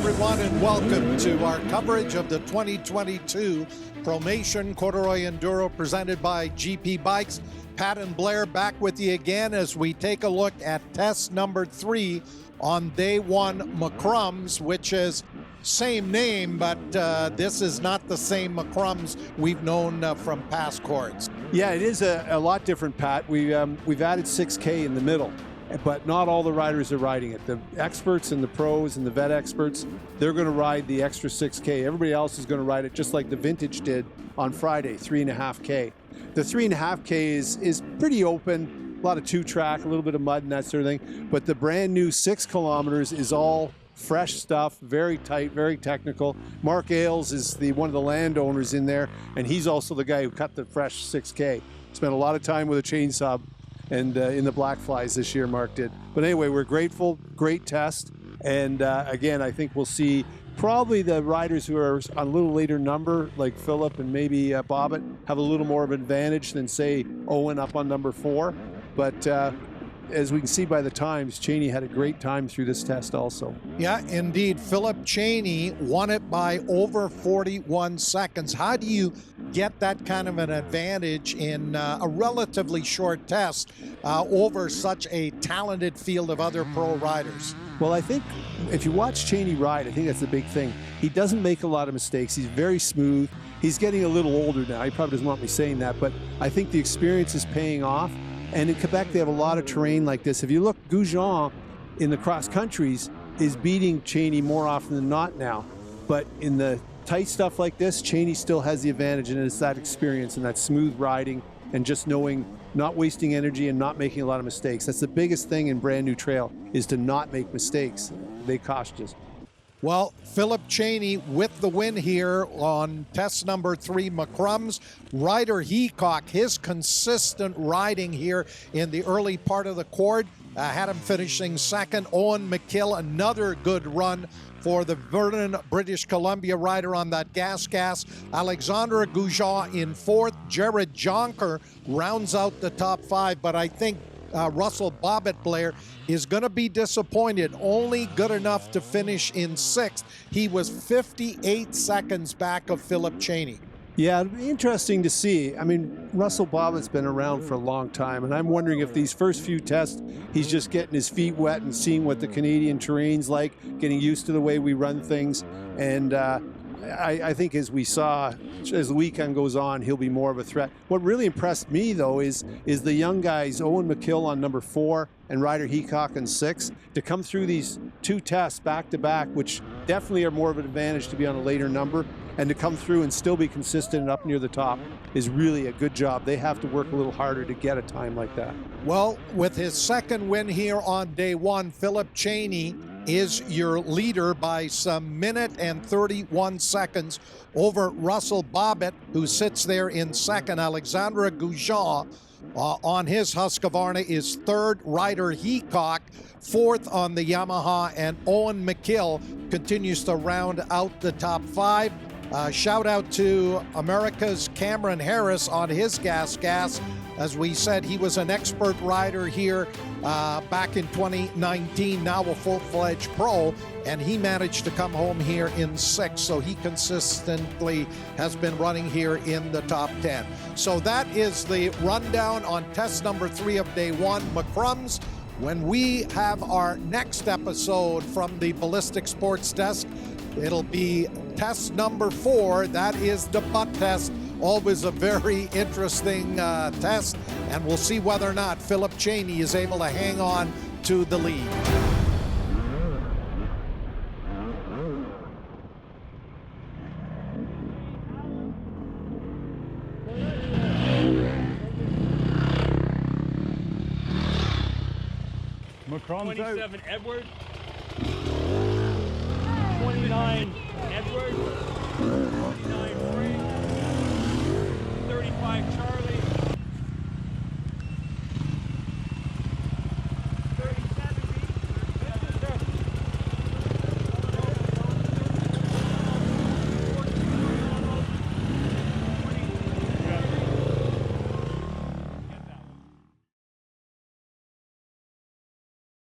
everyone, and welcome to our coverage of the 2022 Promation Corduroy Enduro presented by GP Bikes. Pat and Blair back with you again as we take a look at test number 3 on day 1 McCrumbs, which is same name, but this is not the same McCrumbs we've known from past cords. Yeah, it is a lot different, Pat. We've added 6K in the middle, but not all the riders are riding it. The experts and the pros and the vet experts, they're going to ride the extra 6K. Everybody else is going to ride it just like the Vintage did on Friday, 3.5K. The 3.5K is pretty open, a lot of 2-track, a little bit of mud and that sort of thing, but the brand new 6 kilometers is all fresh stuff, very tight, very technical. Mark Ailes is one of the landowners in there, and he's also the guy who cut the fresh 6K. Spent a lot of time with a chainsaw and in the black flies this year, Mark did. But anyway, we're grateful, great test, and again, I think we'll see probably the riders who are on a little later number, like Philip and maybe Bobbitt, have a little more of an advantage than, say, Owen up on number 4. But as we can see by the times, Cheney had a great time through this test also. Yeah, indeed. Philip Cheney won it by over 41 seconds. How do you get that kind of an advantage in a relatively short test over such a talented field of other pro riders? Well, I think if you watch Cheney ride, I think that's the big thing. He doesn't make a lot of mistakes. He's very smooth. He's getting a little older now. He probably doesn't want me saying that, but I think the experience is paying off. And in Quebec, they have a lot of terrain like this. If you look, Goujon in the cross countries is beating Cheney more often than not now. But in the tight stuff like this, Cheney still has the advantage, and it's that experience and that smooth riding and just knowing, not wasting energy and not making a lot of mistakes. That's the biggest thing in brand new trail, is to not make mistakes. They cost you. Well, Philip Cheney with the win here on test number 3 McCrumbs. Ryder Heacock, his consistent riding here in the early part of the cord had him finishing second. Owen McKill, another good run for the Vernon, British Columbia rider on that gas. Alexandre Goujon in 4th. Jared Jonker rounds out the top 5, but I think Russell Bobbitt, Blair, is going to be disappointed. Only good enough to finish in 6th. He was 58 seconds back of Philip Cheney. Yeah, it'll be interesting to see. I mean, Russell Bobbitt's been around for a long time, and I'm wondering if these first few tests, he's just getting his feet wet and seeing what the Canadian terrain's like, getting used to the way we run things. And I think as we saw, as the weekend goes on, he'll be more of a threat. What really impressed me, though, is the young guys, Owen McKill on number 4 and Ryder Heacock on 6, to come through these 2 tests back-to-back, which definitely are more of an advantage to be on a later number, and to come through and still be consistent and up near the top is really a good job. They have to work a little harder to get a time like that. Well, with his second win here on day 1, Philip Cheney is your leader by some minute and 31 seconds over Russell Bobbitt, who sits there in 2nd. Alexandre Goujon on his Husqvarna is 3rd. Ryder Heacock 4th on the Yamaha, and Owen McKill continues to round out the top 5. Shout out to America's Cameron Harris on his gas. As we said, he was an expert rider here back in 2019, now a full-fledged pro, and he managed to come home here in 6th, so he consistently has been running here in the top 10. So that is the rundown on test number 3 of day 1, McCrumbs. When we have our next episode from the Bellistic Sports Desk, it'll be test number 4. That is the butt test. Always a very interesting test, and we'll see whether or not Philip Cheney is able to hang on to the lead. McCrumbs 27 Edward, 29 Edward, 29 Frank, 35 Charlie.